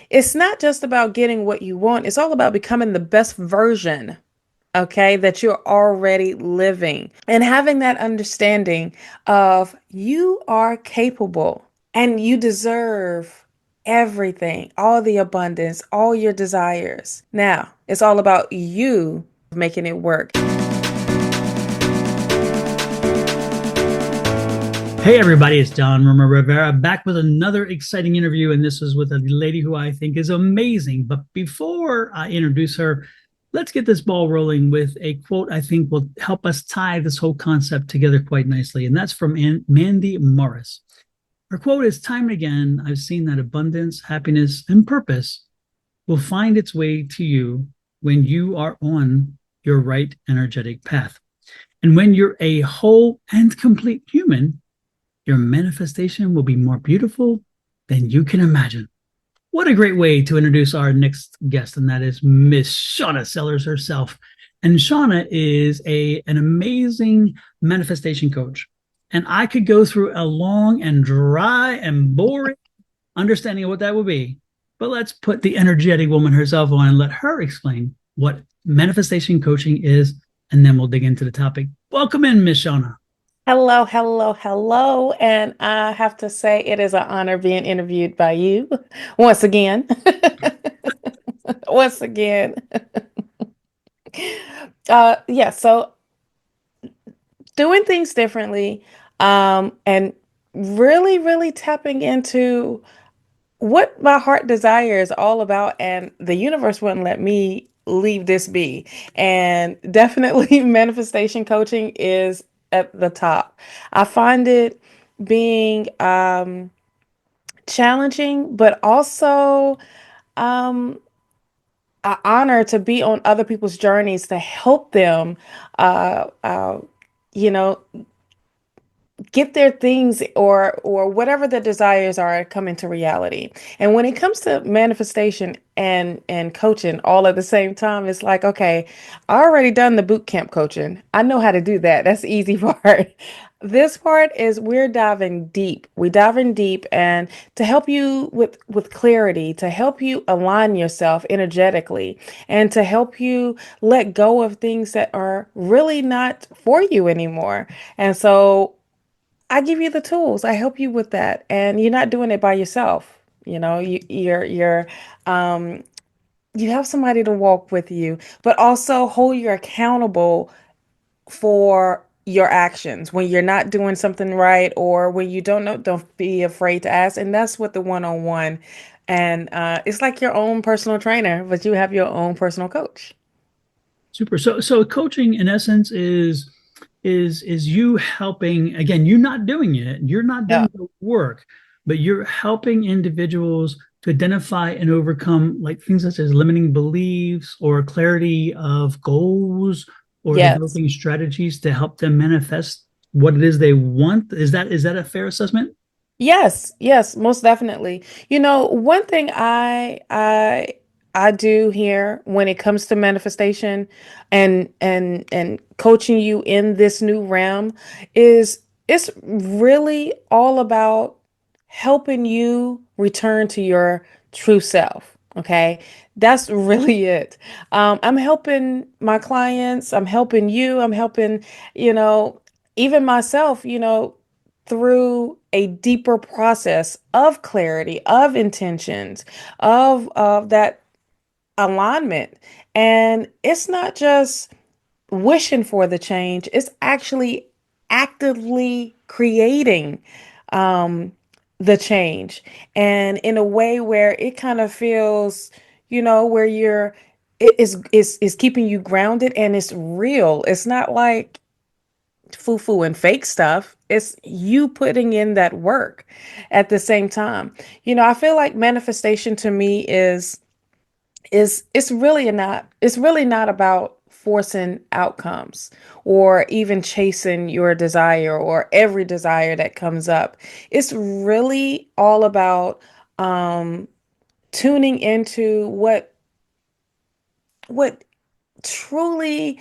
it's not just about getting what you want, it's all about becoming the best version, okay, that you're already living and having that understanding of you are capable and you deserve everything, all the abundance, all your desires. Now, it's all about you making it work. Hey everybody, it's John Rumer-Rivera back with another exciting interview, and this is with a lady who I think is amazing. But before I introduce her, let's get this ball rolling with a quote I think will help us tie this whole concept together quite nicely, and that's from Mandy Morris. Her quote is, "Time and again, I've seen that abundance, happiness, and purpose will find its way to you when you are on your right energetic path. And when you're a whole and complete human, your manifestation will be more beautiful than you can imagine." What a great way to introduce our next guest, and that is Miss Shawna Sellars herself. And Shawna is an amazing manifestation coach. And I could go through a long and dry and boring understanding of what that would be. But let's put the energetic woman herself on and let her explain what manifestation coaching is, and then we'll dig into the topic. Welcome in, Miss Shawna. Hello, hello, hello. And I have to say, it is an honor being interviewed by you once again. Once again. Yeah, so doing things differently, and really, really tapping into what my heart desire is all about, and the universe wouldn't let me leave this be. And definitely manifestation coaching is at the top. I find it being challenging, but also um, an honor to be on other people's journeys to help them, uh, uh, you know, get their things or whatever their desires are come into reality. And when it comes to manifestation and coaching all at the same time, it's like, okay, I already done the boot camp coaching. I know how to do that. That's the easy part. This part is we're diving deep. We diving deep and to help you with clarity, to help you align yourself energetically, and to help you let go of things that are really not for you anymore. And so I give you the tools. I help you with that. And you're not doing it by yourself. You're um you have somebody to walk with you, but also hold you accountable for your actions when you're not doing something right or when you don't know, don't be afraid to ask. And that's what the one-on-one, and it's like your own personal trainer, but you have your own personal coach. Super. So coaching in essence is you helping, again, you're not doing it, you're not Yeah. doing the work, but you're helping individuals to identify and overcome like things such as limiting beliefs or clarity of goals or Yes. developing strategies to help them manifest what it is they want. Is that a fair assessment? Yes, yes, most definitely. One thing I do here when it comes to manifestation and coaching you in this new realm is it's really all about helping you return to your true self. Okay. That's really it. I'm helping my clients, I'm helping you, I'm helping, you know, even myself, through a deeper process of clarity, of intentions, of that alignment. And it's not just wishing for the change, it's actually actively creating um, the change. And in a way where it kind of feels, where is keeping you grounded and it's real. It's not like foo-foo and fake stuff. It's you putting in that work at the same time. I feel like manifestation to me is it's really not about forcing outcomes or even chasing your desire or every desire that comes up. It's really all about um tuning into what truly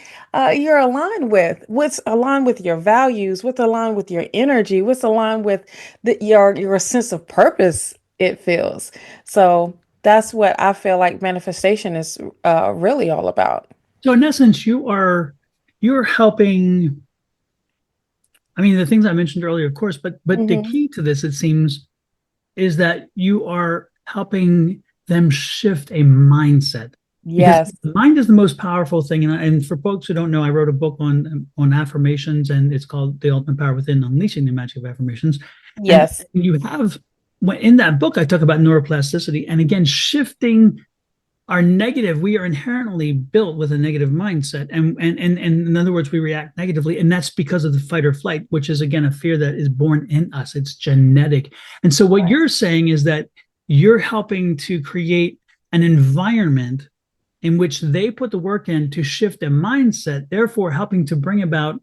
you're aligned with, what's aligned with your values, what's aligned with your energy, what's aligned with your sense of purpose it feels. So that's what I feel like manifestation is really all about. So in essence, you're helping. I mean, the things I mentioned earlier, of course, but the Hmm. key to this, it seems, is that you are helping them shift a mindset, because Yes. the mind is the most powerful thing. And for folks who don't know, I wrote a book on affirmations, and it's called The Ultimate Power Within: Unleashing the Magic of Affirmations. And Yes. you have, in that book, I talk about neuroplasticity, and again, shifting are negative. We are inherently built with a negative mindset, and in other words, we react negatively, and that's because of the fight or flight, which is again a fear that is born in us. It's genetic. And so what Right. you're saying is that you're helping to create an environment in which they put the work in to shift their mindset, therefore helping to bring about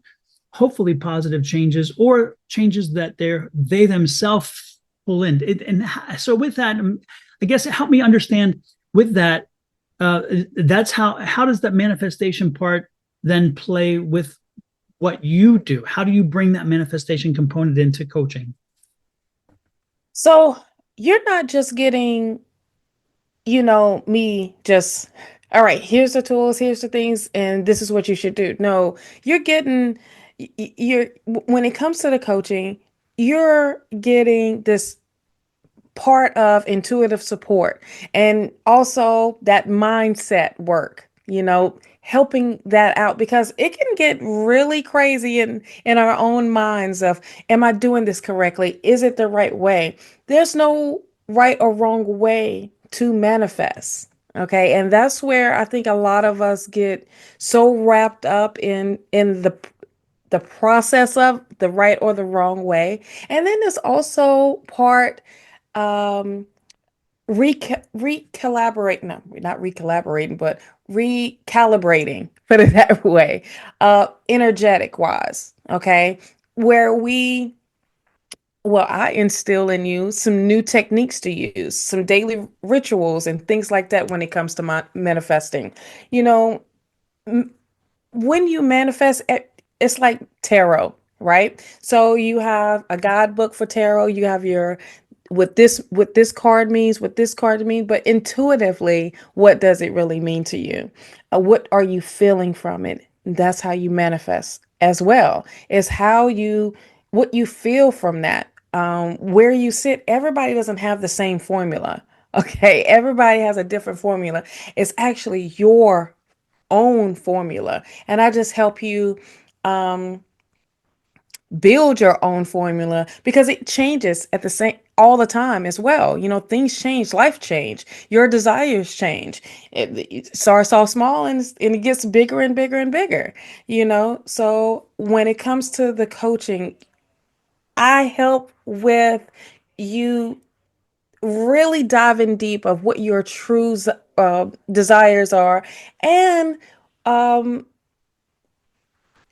hopefully positive changes, or changes that they themselves pull in. And so with that, I guess help me understand with that. That's how does that manifestation part then play with what you do? How do you bring that manifestation component into coaching? So you're not just getting, me just, all right, here's the tools, here's the things, and this is what you should do. No, you're getting, when it comes to the coaching, you're getting this part of intuitive support and also that mindset work, helping that out because it can get really crazy in our own minds of, am I doing this correctly? Is it the right way? There's no right or wrong way to manifest. Okay. And that's where I think a lot of us get so wrapped up in the process of the right or the wrong way. And then there's also part um recollaborate no, not recollaborating, but recalibrating, put it that way, energetic wise. Okay, where I instill in you some new techniques to use, some daily rituals and things like that when it comes to manifesting. you know when you manifest, it's like tarot, right? So you have a guidebook for tarot, you have your what this card means, what this card means, but intuitively, what does it really mean to you? What are you feeling from it? That's how you manifest as well. It's how you what you feel from that. Where you sit, everybody doesn't have the same formula. Okay, everybody has a different formula. It's actually your own formula. And I just help you um, build your own formula because it changes at the same all the time as well. Things change, life change, your desires change. It starts off small and it gets bigger and bigger and bigger. So when it comes to the coaching, I help with you really diving deep of what your true desires are and um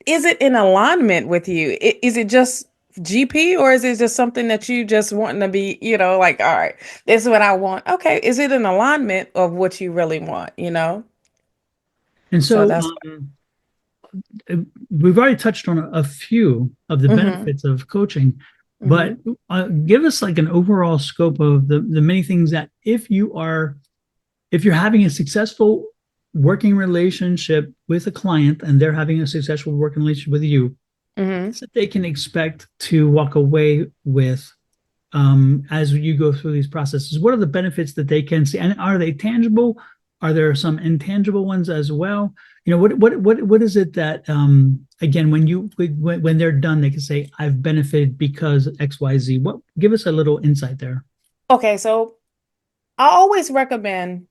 is it in alignment with you? Is it just GP or is it just something that you just wanting to be, like, all right, this is what I want. Okay, is it in alignment of what you really want? And So so that's we've already touched on a few of the mm-hmm, benefits of coaching, mm-hmm, but give us like an overall scope of the many things that if you're having a successful working relationship with a client and they're having a successful working relationship with you, mm-hmm. that they can expect to walk away with as you go through these processes? What are the benefits that they can see, and are they tangible? Are there some intangible ones as well? What is it that again, when they're done, they can say, "I've benefited because XYZ." What give us a little insight there? Okay, so I always recommend,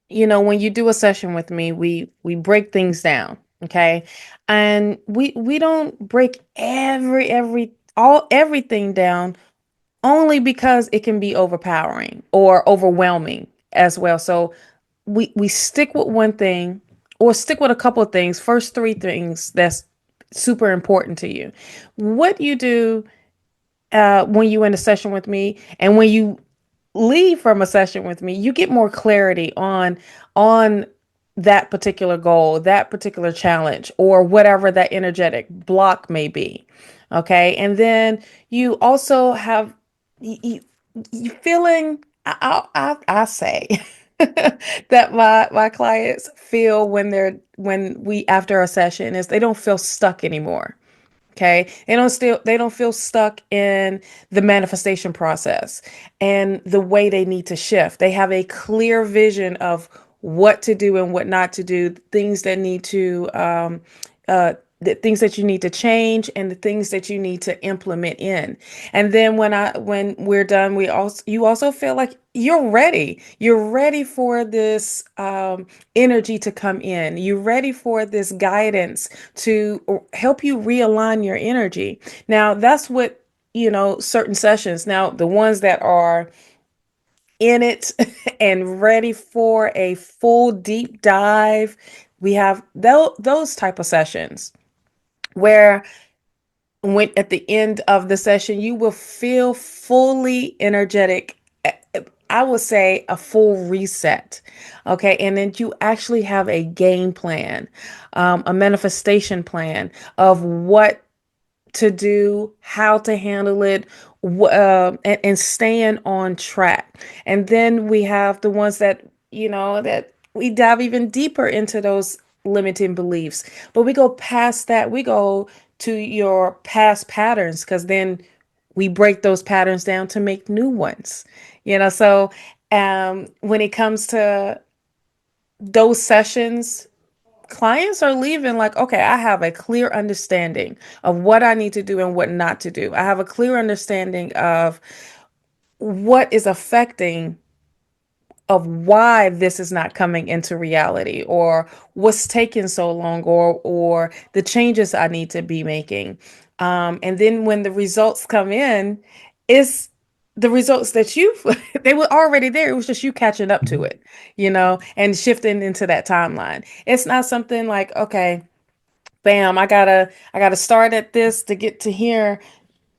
when you do a session with me, we break things down, okay? And we don't break everything down only because it can be overpowering or overwhelming as well. So we stick with one thing or stick with a couple of things, first three things that's super important to you. What you do when you in a session with me and when you leave from a session with me, you get more clarity on that particular goal, that particular challenge, or whatever that energetic block may be. Okay. And then you also have you feeling. I say that my clients feel when we after a session is they don't feel stuck anymore. Okay. They don't feel stuck in the manifestation process and the way they need to shift. They have a clear vision of what to do and what not to do, things that need to the things that you need to change and the things that you need to implement in. And then when we're done, we also you also feel like you're ready. You're ready for this energy to come in. You're ready for this guidance to help you realign your energy. Now, that's what, certain sessions. Now, the ones that are in it and ready for a full deep dive, we have those type of sessions where when at the end of the session you will feel fully energetic. I would say a full reset. Okay. And then you actually have a game plan, a manifestation plan of what to do, how to handle it, and staying on track. And then we have the ones that, that we dive even deeper into those limiting beliefs. But we go past that. We go to your past patterns because then we break those patterns down to make new ones. So when it comes to those sessions, clients are leaving like, okay, I have a clear understanding of what I need to do and what not to do. I have a clear understanding of what is affecting of why this is not coming into reality or what's taking so long or the changes I need to be making. And then when the results come in, it's the results that you they were already there. It was just you catching up to it, and shifting into that timeline. It's not something like, okay, bam, I gotta start at this to get to here.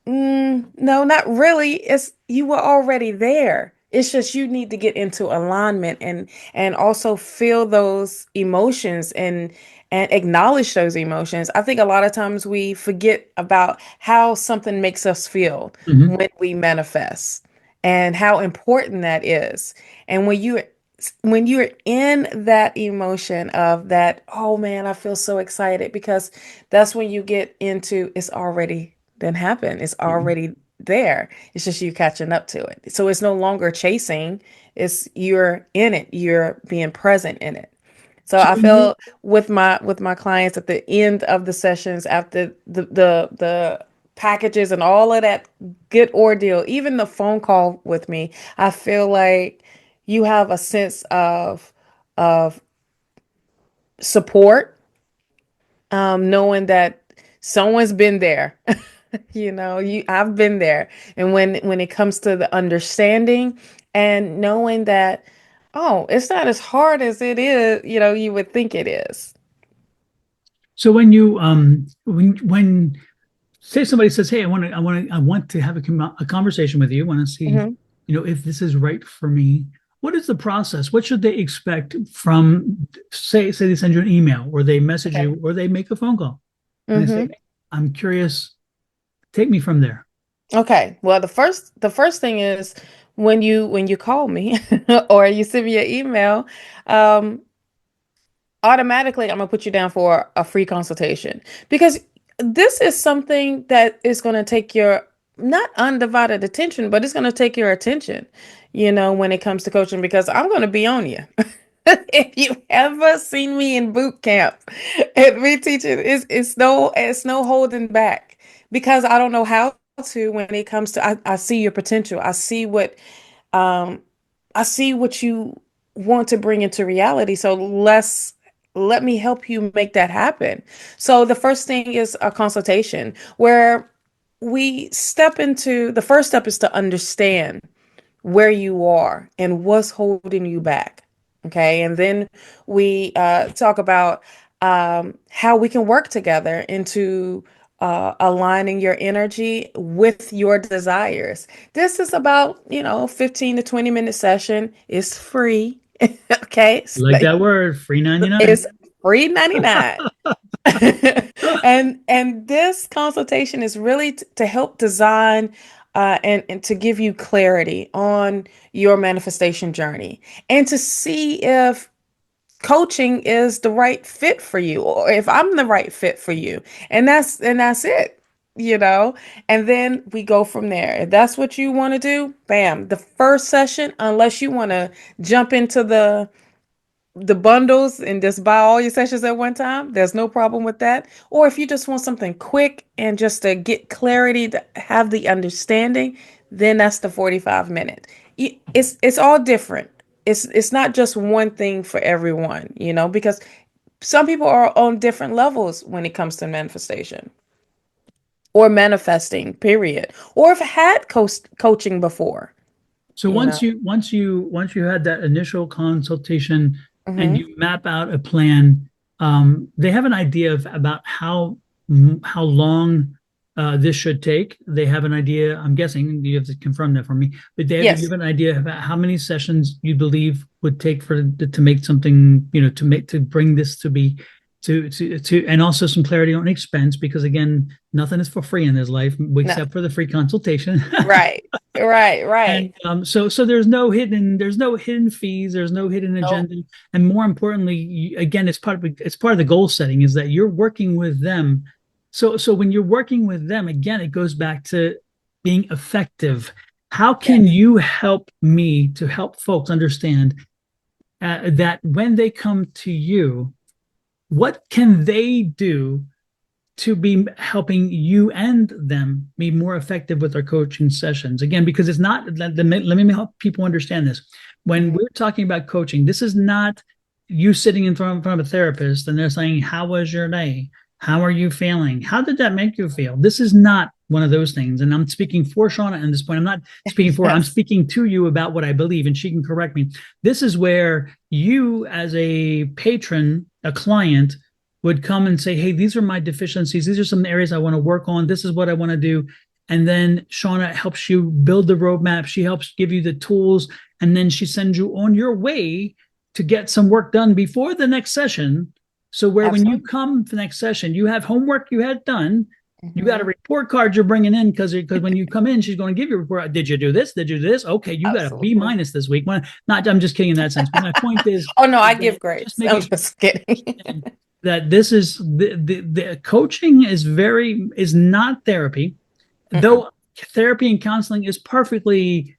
No, not really. It's you were already there. It's just you need to get into alignment and also feel those emotions and acknowledge those emotions. I think a lot of times we forget about how something makes us feel Mm-hmm. when we manifest and how important that is. And when you're in that emotion of that, oh man, I feel so excited because that's when you get into it's already then happened. It's Mm-hmm. already there. It's just you catching up to it. So it's no longer chasing. It's you're in it. You're being present in it. So So I when you feel with my clients at the end of the sessions after the packages and all of that good ordeal, even the phone call with me, I feel like you have a sense of support, knowing that someone's been there. I've been there. And when it comes to the understanding and knowing that, oh, it's not as hard as it is, you would think it is. so when you when say somebody says, "Hey, I want to have a conversation with you. I want to see, Hmm. if this is right for me." What is the process? What should they expect from, say they send you an email or they message Okay. you or they make a phone call and they say, Hmm. "I'm curious. Take me from there." Okay. Well, the first thing is when you call me or you send me an email, um, automatically I'm gonna put you down for a free consultation because this is something that is gonna take your not undivided attention, but it's gonna take your attention, when it comes to coaching because I'm gonna be on you. If you ever seen me in boot camp and me teaching, it's no holding back because I don't know how to when it comes to I see your potential. Um I see what you want to bring into reality. So let me help you make that happen. So the first thing is a consultation where we step into the first step is to understand where you are and what's holding you back. Okay. And then we talk about how we can work together into aligning your energy with your desires. This is about, 15 to 20-minute session. It's free. Okay. You like that word, free 99. It's free 99. And this consultation is really to help design and to give you clarity on your manifestation journey and to see if coaching is the right fit for you or if I'm the right fit for you. And that's it, you know? And then we go from there. If that's what you want to do, bam, the first session, unless you want to jump into the bundles and just buy all your sessions at one time, there's no problem with that. Or if you just want something quick and just to get clarity, to have the understanding, then that's the 45 minute. It's all different. It's not just one thing for everyone, because some people are on different levels when it comes to manifestation or manifesting, period. Or have had coaching before, So you know. once you had that initial consultation and Hmm. you map out a plan, they have an idea of about how long this should take. They have an idea. I'm guessing you have to confirm that for me, but you Yes, have an idea about how many sessions you believe would take to make something, to bring this to be and also some clarity on expense because again, nothing is for free in this life no, except for the free consultation. right, right, right. And so there's no hidden fees, there's no hidden Nope. agenda, and more importantly, again, it's part of the goal setting is that you're working with them. So when you're working with them, again, it goes back to being effective. How can Yes, you help me to help folks understand that when they come to you, what can they do to be helping you and them be more effective with our coaching sessions again because it's not let me help people understand this when hmm, we're talking about coaching. This is not you sitting in front of a therapist and they're saying, how was your day, how are you feeling, how did that make you feel. This is not one of those things, and I'm speaking for Shawna at this point. I'm not speaking for I'm yes, speaking to you about what I believe, and she can correct me. This is where you as a patron, a client, would come and say, hey, these are my deficiencies. These are some areas I want to work on. This is what I want to do. And then Shawna helps you build the roadmap. She helps give you the tools. And then she sends you on your way to get some work done before the next session. So where when you absolutely. come for the next session, you have homework you had done. You got a Hmm. report card you're bringing in because when you come in, she's going to give you a report. Did you do this? Did you do this? Okay, you got a B Absolutely. minus this week. Well, not, I'm just kidding in that sense. But my point Oh no, I is that give just grades. making I'm sure just kidding. understand that this is the coaching is not therapy, Mm-mm. though therapy and counseling is perfectly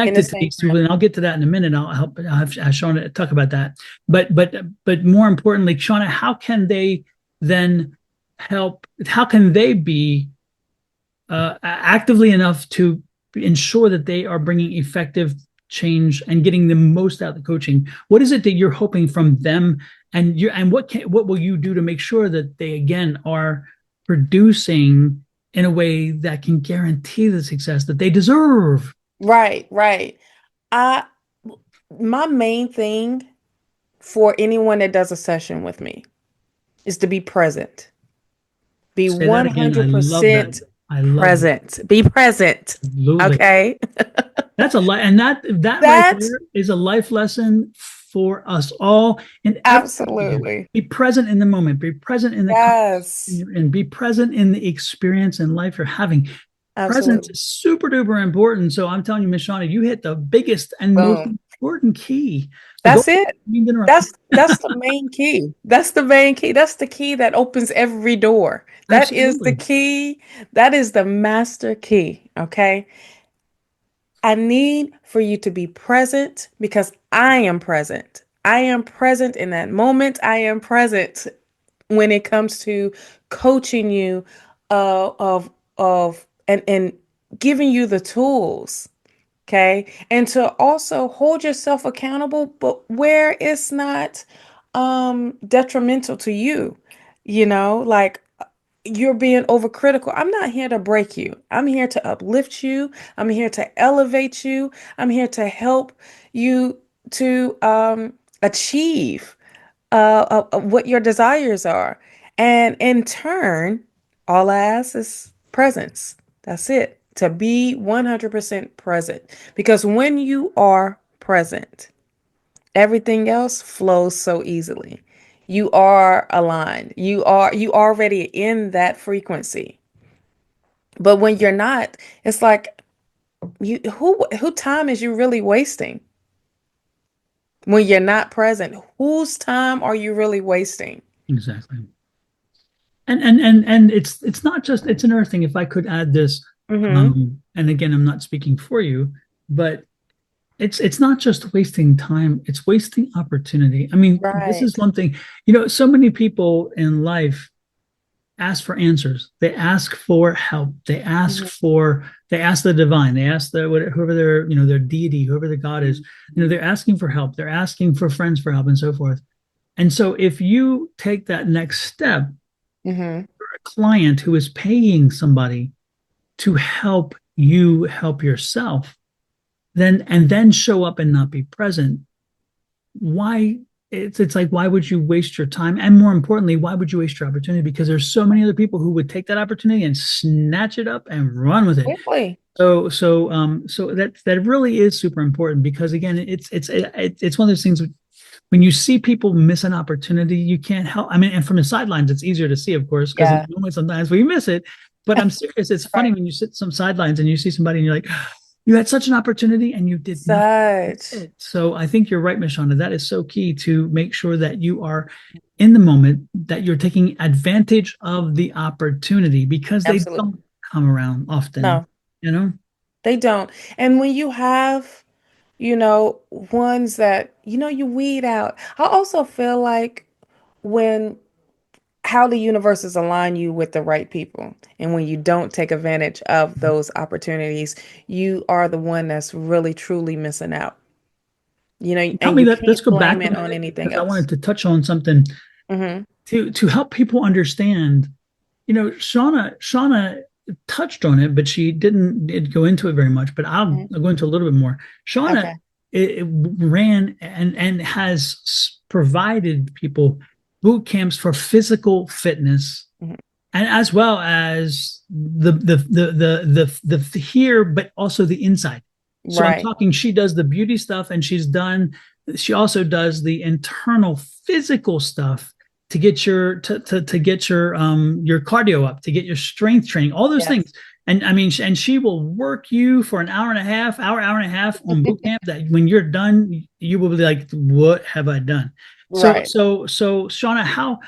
In the connected to same these two, breath. and I'll get to that in a minute. I'll have Shawna talk about that. But more importantly, Shawna, how can they then help? How can they be actively enough to ensure that they are bringing effective change and getting the most out of the coaching? What is it that you're hoping from them, and what will you do to make sure that they again are producing in a way that can guarantee the success that they deserve? Right, right. I My main thing for anyone that does a session with me is to be present. Be Say that again. I love that. 100% I love that. present. Be present. Absolutely. Okay? That's a life, and that right That's there is a life lesson for us all in everything we do. absolutely. Be present in the moment. Be present in the Yes. conversation, and be present in the experience in life you're having. Presence Absolutely. is super duper important. So I'm telling you, Miss Shawnee, you hit the biggest and most Boom. important key. The goal. That's it. I mean to interrupt. That's the main key. That's the main key. That's the key that opens every door. That is the Absolutely. key. That is the master key. Okay. I need for you to be present because I am present. I am present in that moment. I am present when it comes to coaching you of and giving you the tools. Okay. And to also hold yourself accountable, but where it's not detrimental to you, like you're being overcritical. I'm not here to break you. I'm here to uplift you. I'm here to elevate you. I'm here to help you to achieve what your desires are. And in turn, all I ask is presence. That's it. To be 100% present. Because when you are present, everything else flows so easily. You are aligned. You already in that frequency. But when you're not, it's like you who time is you really wasting when you're not present? Whose time are you really wasting? Exactly. And it's not just, it's another thing. If I could add this, Mm-hmm. and again, I'm not speaking for you, but it's not just wasting time, it's wasting opportunity. I mean, this is Right. one thing, you know, so many people in life ask for answers. They ask for help. Hmm. They ask the divine. They ask whoever their, you know, their deity, whoever the God is. You know, they're asking for help. They're asking for friends for help and so forth. And so if you take that next step, Hmm. a client who is paying somebody to help you help yourself, then show up and not be present, why, it's like, why would you waste your time? And more importantly, why would you waste your opportunity? Because there's so many other people who would take that opportunity and snatch it up and run with it. Really? So that really is super important, because again, it's one of those things, when you see people miss an opportunity, you can't help. I mean, and from the sidelines, it's easier to see, of course, because in Yeah. the moment sometimes we miss it. But I'm serious. It's funny Right. when you sit some sidelines and you see somebody and you're like, you had such an opportunity and you did nothing with Such. it. So I think you're right, Miss Shawna. That is so key, to make sure that you are in the moment, that you're taking advantage of the opportunity, because they Absolutely. don't come around often, No, you know? they don't. And when you have, ones that, you weed out, I also feel like when how the universes align you with the right people. And when you don't take advantage of those opportunities, you are the one that's really truly missing out. Help And me you that. Let's can't go blame back a it on minute, anything because I else. wanted to touch on something Hmm. to help people understand. You know, Shauna touched on it, but she didn't go into it very much. But Hmm. I'll go into a little bit more. Shauna, Okay. it ran and has provided people boot camps for physical fitness, Hmm. and as well as the here, but also the inside. So I'm Right. talking, she does the beauty stuff, and she also does the internal physical stuff to get to get your cardio up, to get your strength training, all those things. Yes. And I mean, and she will work you for an hour and a half, hour and a half on boot camp, that when you're done, you will be like, what have I done? Right. So Shauna, how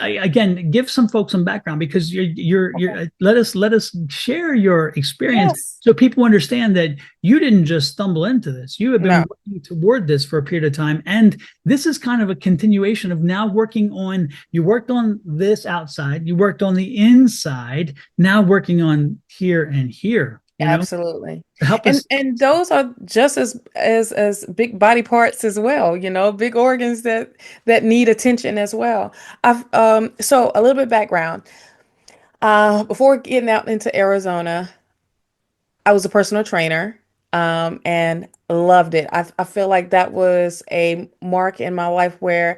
again, give some folks some background, because Okay. let us share your experience, Yes. so people understand that you didn't just stumble into this. You have been No. working toward this for a period of time, and this is kind of a continuation of now working on, you worked on this outside, you worked on the inside, now working on here and here, you know, Absolutely. to help And us. those are just as big body parts as well, big organs that need attention as well. I've so a little bit background. Before getting out into Arizona, I was a personal trainer, and loved it. I feel like that was a mark in my life where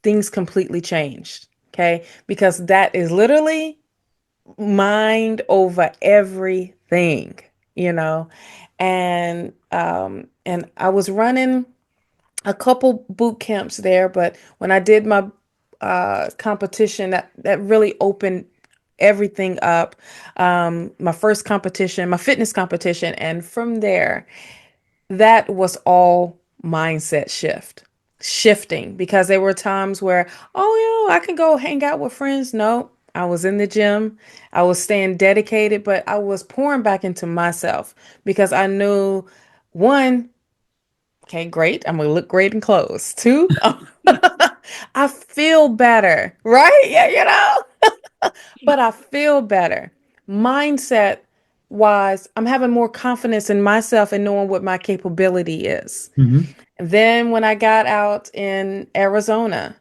things completely changed. Okay, because that is literally mind over everything, you know. And I was running a couple boot camps there, but when I did my competition, that really opened everything up. My first competition, my fitness competition, and from there, that was all mindset shifting, because there were times where, oh, I can go hang out with friends. No, I was in the gym. I was staying dedicated, but I was pouring back into myself, because I knew, one, okay, great, I'm gonna look great in clothes. Two, I feel better, right? Yeah, but I feel better. Mindset wise, I'm having more confidence in myself and knowing what my capability is. Mhm. Then when I got out in Arizona,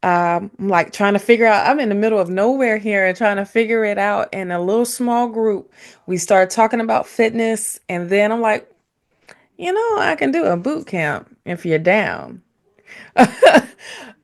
I'm like trying to figure out, I'm in the middle of nowhere here and trying to figure it out in a little small group. We started talking about fitness, and then I'm like, I can do a boot camp if you're down.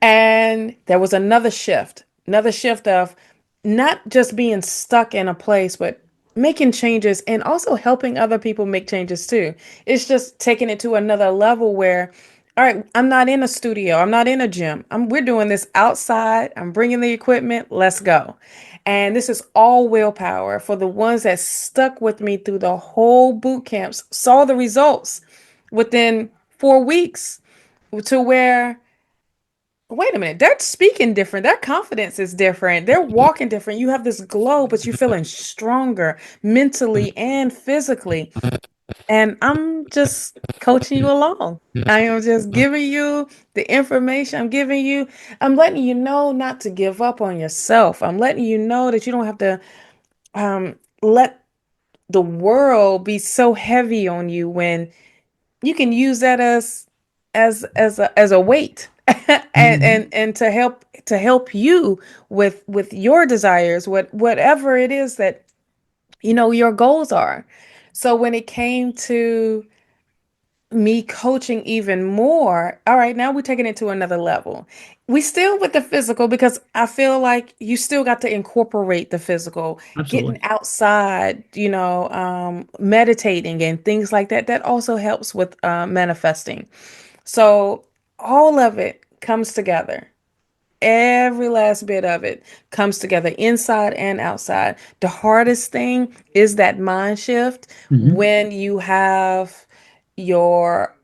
And there was another shift of not just being stuck in a place, but making changes and also helping other people make changes too. It's just taking it to another level where, all right, I'm not in a studio, I'm not in a gym. We're doing this outside. I'm bringing the equipment. Let's go. And this is all willpower for the ones that stuck with me through the whole boot camps, saw the results within 4 weeks to where, wait a minute, they're speaking different. Their confidence is different. They're walking different. You have this glow, but you're feeling stronger mentally and physically. And I'm just coaching you along. I am just giving you the information. I'm letting you know not to give up on yourself. I'm letting you know that you don't have to let the world be so heavy on you when you can use that as a weight Mhm. and to help you with your desires, whatever it is that your goals are. So when it came to me coaching even more, all right, now we're taking it to another level. We still with the physical because I feel like you still got to incorporate the physical, Absolutely. getting outside, meditating and things like that. That also helps with manifesting. So all of it comes together. Every last bit of it comes together inside and outside. The hardest thing is that mind shift Hmm. when you have your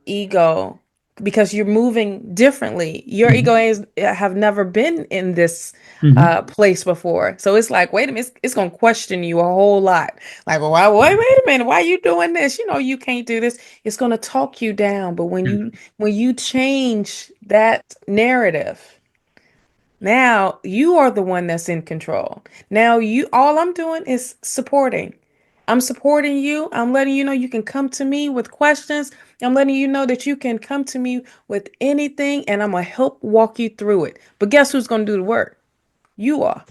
ego because you're moving differently. Your ego Hmm. is have never been in this Hmm. place before. So it's like, wait a minute, it's going to question you a whole lot. Like, well, wait a minute, why are you doing this? You can't do this. It's going to talk you down. But when you change that narrative, now you are the one that's in control. Now all I'm doing is supporting. I'm supporting you. I'm letting you know you can come to me with questions. I'm letting you know that you can come to me with anything and I'm going to help walk you through it. But guess who's going to do the work? You are.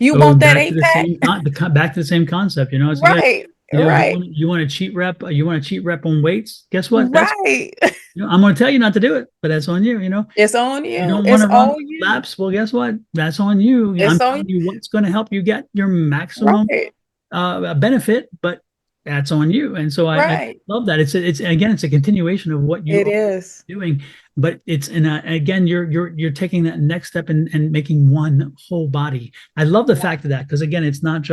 You So want that back to eight the pack? same back to the same concept. It's again, Right. you Right. want a cheat rep, you want a cheat rep on weights. Guess what? That's Right. I'm going to tell you not to do it, but that's on you. It's on You you. don't want It's to run all you. laps. Well, guess what? That's on you. I'm It's on telling you. you what's going to help you get your maximum Right. benefit, but that's on you. And so I Right. love that. It's again, it's a continuation of what you It are is. doing, but it's in again, you're taking that next step and making one whole body. I love the fact of that because again, it's not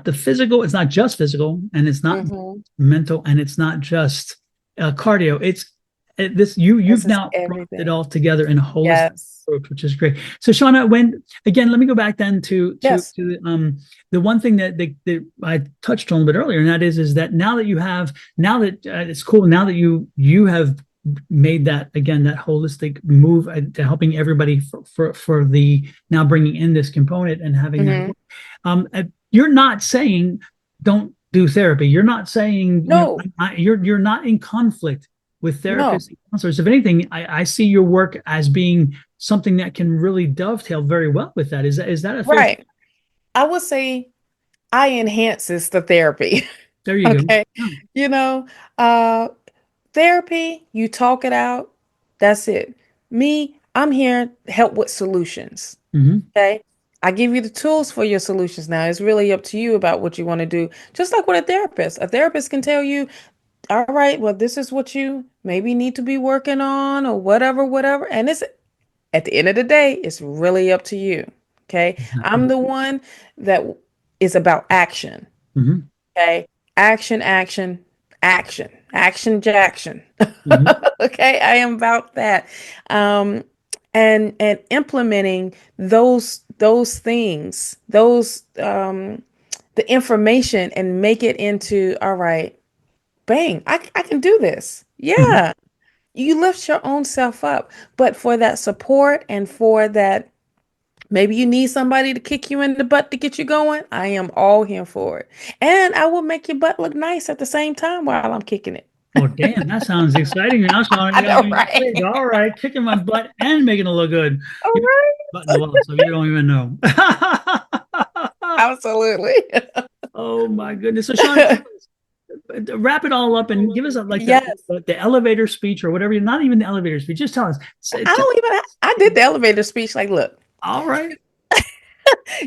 the physical, it's not just physical, and it's not Mm-hmm. mental, and it's not just cardio. This This you've is now brought it everything. all together in a holistic Yes. approach, which is great. So Shawna, when again, let me go back then Yes. to the one thing that I touched on a bit earlier, and that is that now that it's cool now that you have made that again that holistic move to helping everybody for the now bringing in this component and having that Hmm. you're not saying don't do therapy. You're not saying No, you're not in conflict with no, therapists and counselors. If anything, I see your work as being something that can really dovetail very well with that. Is that a fair? right. I would say I enhances the therapy. There you go. Okay. Oh. You know, uh, therapy, you talk it out. That's it. Me, I'm here to help with solutions. Hmm. Okay. I give you the tools for your solutions now. It's really up to you about what you want to do. Just like with a therapist. A therapist can tell you, all right, well, this is what you maybe need to be working on or whatever, whatever. And it's at the end of the day, it's really up to you. Okay. I'm the one that is about action. Hmm. Okay. Action, action, action, action, jackson. Hmm. Okay. I am about that. Um, and implementing those things, the information and make it into, all right, bang, I can do this. Hmm. Yeah. You lift your own self up, but for that support and for that, maybe you need somebody to kick you in the butt to get you going. I am all here for it. And I will make your butt look nice at the same time while I'm kicking it. Well, damn, that sounds exciting. Now, Sean, I you got know, me right? intrigued. All right, kicking my butt and making it look good. All You right. buttoned well, so you don't even know. Absolutely. Oh my goodness. So, Sean, wrap it all up and give us like Yes. the elevator speech or whatever. Not even the elevator speech. Just tell us. I don't even I did the elevator speech like, look, All right.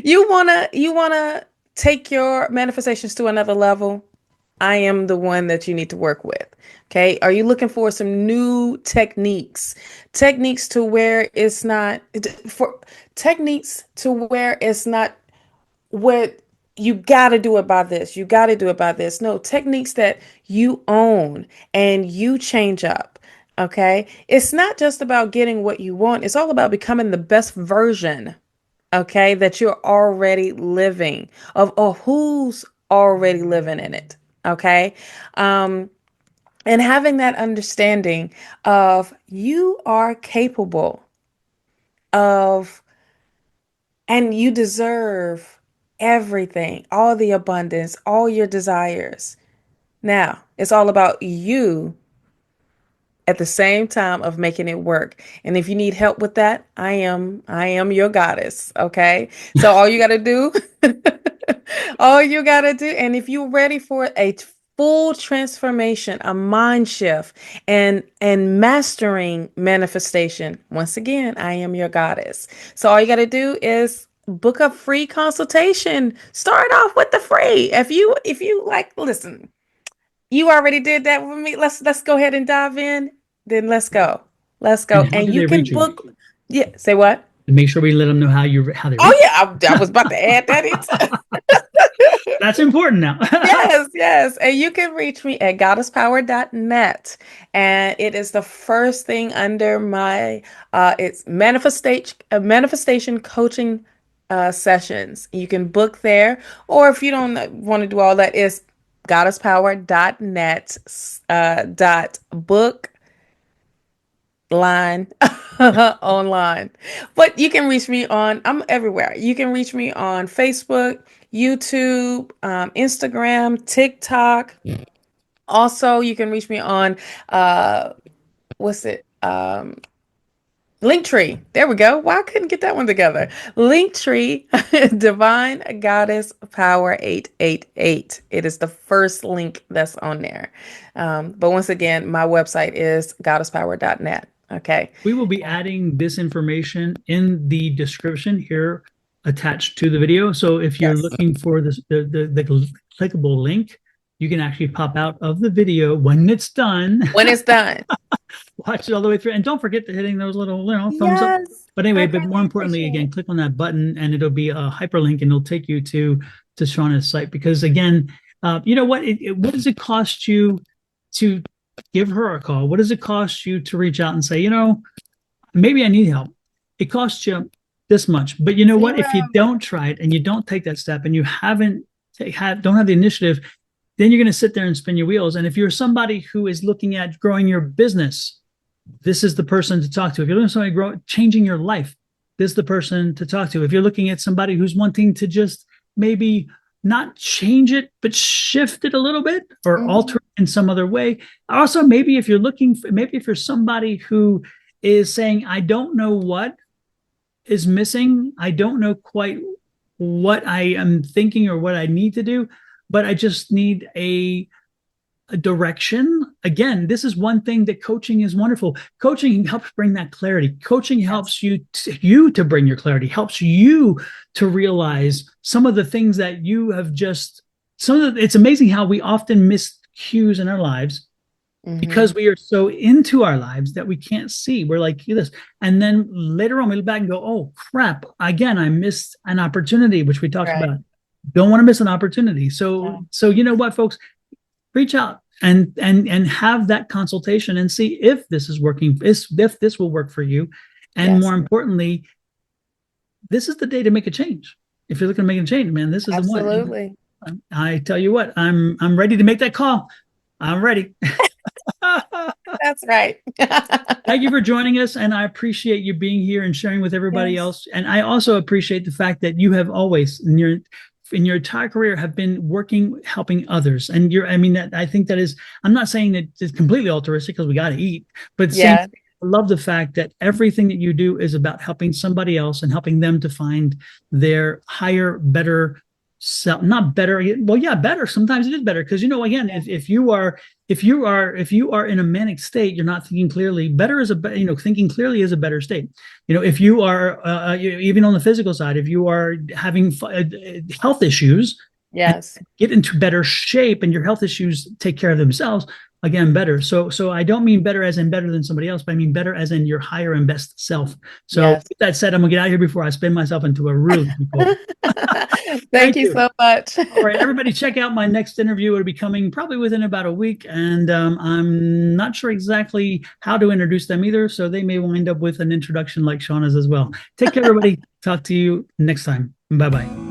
you wanna take your manifestations to another level. I am the one that you need to work with. Okay. Are you looking for some new techniques? Techniques to where it's not for techniques to where it's not what you got to do it by this. You got to do it by this. No, techniques that you own and you change up. Okay. It's not just about getting what you want, it's all about becoming the best version, okay, that you're already living, of who's already living in it. Okay. Um, and having that understanding of you are capable of and you deserve everything, all the abundance, all your desires. Now, it's all about you at the same time of making it work. And if you need help with that, I am your goddess, okay? So all you got to do all you got to do, and if you're ready for a full transformation, a mind shift, and mastering manifestation, once again, I am your goddess. So all you got to do is book a free consultation. Start off with the free. If you like, listen, you already did that with me. Let's go ahead and dive in. Then let's go. Let's And go. how And do you they can reach you? book. Yeah. Say what? And make sure we let them know how they Oh reach. yeah. I was about to add that into. That's important now. Yes, yes. And you can reach me at goddesspower.net. And it is the first thing under my it's manifestation coaching sessions. You can book there, or if you don't want to do all that, it's goddesspower.net dot book line online. But you can reach me on, I'm everywhere. You can reach me on Facebook, YouTube, Instagram, TikTok. Also, you can reach me on what's it? Linktree. There we go. Why I couldn't get that one together? Linktree, Divine Goddess Power 888. It is the first link that's on there. But once again, my website is goddesspower.net. Okay. We will be adding this information in the description here attached to the video. So if you're Yes. looking for the clickable link, you can actually pop out of the video when it's done, When it's done. watch it all the way through, and don't forget to hitting those little thumbs up. Yes. But anyway, I but more greatly importantly, appreciate again, it. click on that button and it'll be a hyperlink and it'll take you to Shawna's site. Because again, you know what? What does it cost you to give her a call? What does it cost you to reach out and say, maybe I need help? It costs you this much. But you know what? If you Zero. don't try it and you don't take that step and you don't have the initiative, then you're going to sit there and spin your wheels. And if you're somebody who is looking at growing your business, this is the person to talk to. If you're looking at somebody changing your life, this is the person to talk to. If you're looking at somebody who's wanting to just maybe not change it, but shift it a little bit or alter Mhm. it in some other way. Also, maybe if you're somebody who is saying, I don't know what is missing. I don't know quite what I am thinking or what I need to do, but I just need a direction. Again, this is one thing that coaching is wonderful. Coaching helps bring that clarity. Coaching Yes. helps you to bring your clarity, helps you to realize some of the things that you have just it's amazing how we often miss cues in our lives Hmm. because we are so into our lives that we can't see. We're like this. And then later on, we look back and go, oh, crap. Again, I missed an opportunity, which we talked Right. about. Don't want to miss an opportunity. So, Yeah. so you know what, folks? Reach out and have that consultation and see if this is working, if this will work for you. And Yes. more importantly, this is the day to make a change. If you're looking to make a change, man, this is the one. Absolutely. I tell you what, I'm ready to make that call. I'm ready. That's right. Thank you for joining us, and I appreciate you being here and sharing with everybody Yes. else. And I also appreciate the fact that you have always, in your entire career, have been working, helping others. And I mean, that I think that is. I'm not saying that it's completely altruistic because we got to eat, but same. Yeah. I love the fact that everything that you do is about helping somebody else and helping them to find their higher, better self. Not better. Well, yeah, better. Sometimes it is better because again, Yeah. if you are in a manic state, you're not thinking clearly. Better is thinking clearly is a better state. If you are even on the physical side, if you are having health issues, Yes. get into better shape and your health issues take care of themselves, again, better. So I don't mean better as in better than somebody else, but I mean better as in your higher and best self. So Yes. with that said, I'm gonna get out of here before I spin myself into a really deep hole. Thank Thank you you. so much. All right, everybody, check out my next interview. It'll be coming probably within about a week, and I'm not sure exactly how to introduce them either, so they may wind up with an introduction like Shawna's as well. Take care, everybody. Talk to you next time. Bye bye.